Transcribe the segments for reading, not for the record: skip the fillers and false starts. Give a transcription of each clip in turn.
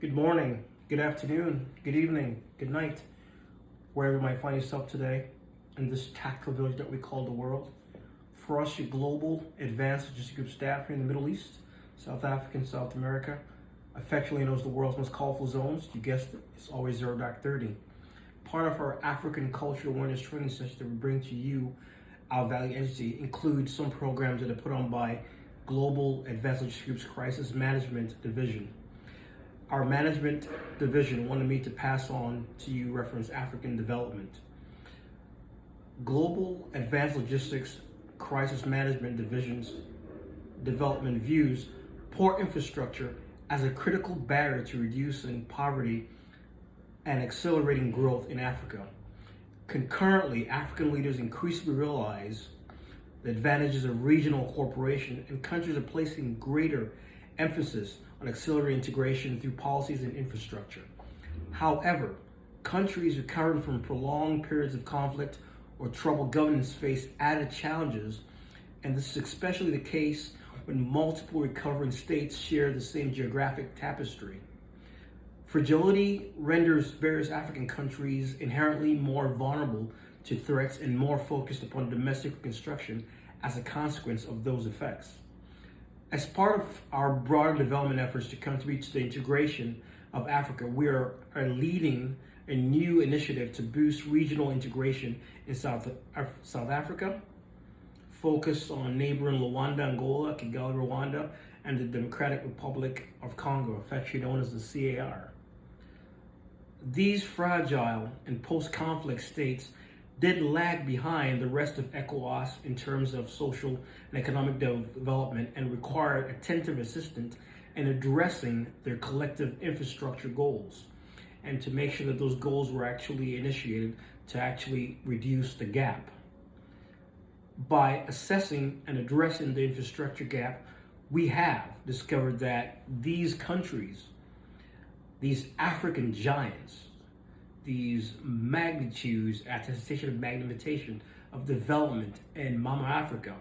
Good morning, good afternoon, good evening, good night, wherever you might find yourself today in this tactical village that we call the world. For us, your global advanced logistics group staff here in the Middle East, South Africa, and South America, affectionately known as the world's most colorful zones. You guessed it, it's always 0-30. Part of our African cultural awareness training session that we bring to you, our value entity, includes some programs that are put on by Global Advanced Logistics Group's Crisis Management Division. Our management division wanted me to pass on to you reference African development. Global Advanced Logistics Crisis Management Division's development views poor infrastructure as a critical barrier to reducing poverty and accelerating growth in Africa. Concurrently, African leaders increasingly realize the advantages of regional cooperation, and countries are placing greater emphasis on accelerating integration through policies and infrastructure. However, countries recovering from prolonged periods of conflict or troubled governance face added challenges, and this is especially the case when multiple recovering states share the same geographic tapestry. Fragility renders various African countries inherently more vulnerable to threats and more focused upon domestic reconstruction as a consequence of those effects. As part of our broader development efforts to contribute to the integration of Africa, we are leading a new initiative to boost regional integration in South Africa, focused on neighboring Luanda, Angola, Kigali, Rwanda, and the Democratic Republic of Congo, affectionately known as the CAR. These fragile and post-conflict states did lag behind the rest of ECOWAS in terms of social and economic development and required attentive assistance in addressing their collective infrastructure goals, and to make sure that those goals were actually initiated to actually reduce the gap. By assessing and addressing the infrastructure gap, we have discovered that these countries, these African giants, these magnitudes, attestation of magnification of development in Mama Africa,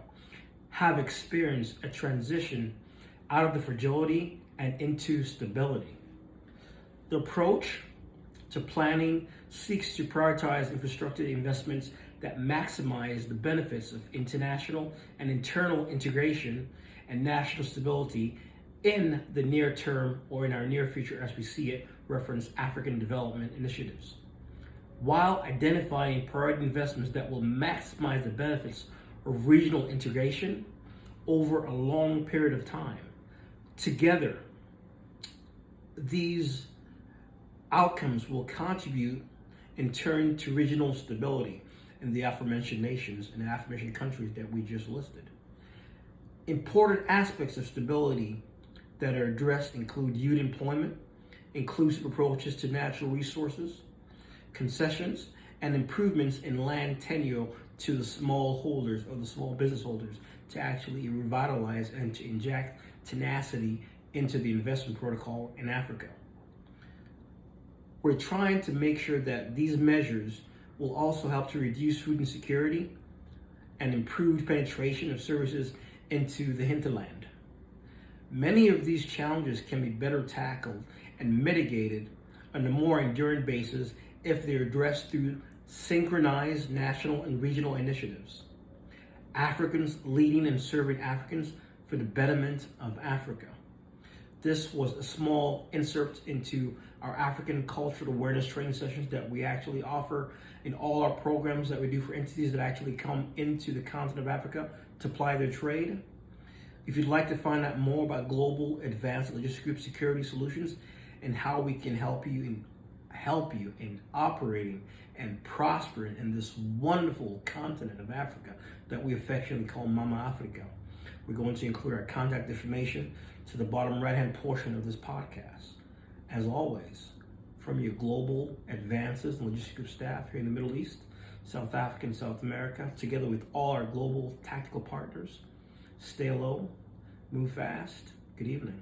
have experienced a transition out of the fragility and into stability. The approach to planning seeks to prioritize infrastructure investments that maximize the benefits of international and internal integration and national stability in the near term, or in our near future as we see it, reference African development initiatives, while identifying priority investments that will maximize the benefits of regional integration over a long period of time. Together, these outcomes will contribute in turn to regional stability in the aforementioned nations and the aforementioned countries that we just listed. Important aspects of stability that are addressed include youth employment, inclusive approaches to natural resources, concessions, and improvements in land tenure to the small holders or the small business holders to actually revitalize and to inject tenacity into the investment protocol in Africa. We're trying to make sure that these measures will also help to reduce food insecurity and improve penetration of services into the hinterland. Many of these challenges can be better tackled and mitigated on a more enduring basis if they're addressed through synchronized national and regional initiatives. Africans leading and serving Africans for the betterment of Africa. This was a small insert into our African cultural awareness training sessions that we actually offer in all our programs that we do for entities that actually come into the continent of Africa to apply their trade. If you'd like to find out more about Global Advanced Logistics Group Security Solutions and how we can help you in operating and prospering in this wonderful continent of Africa that we affectionately call Mama Africa, we're going to include our contact information to the bottom right-hand portion of this podcast. As always, from your Global Advances and Logistics Group staff here in the Middle East, South Africa, and South America, together with all our global tactical partners, stay low, move fast. Good evening.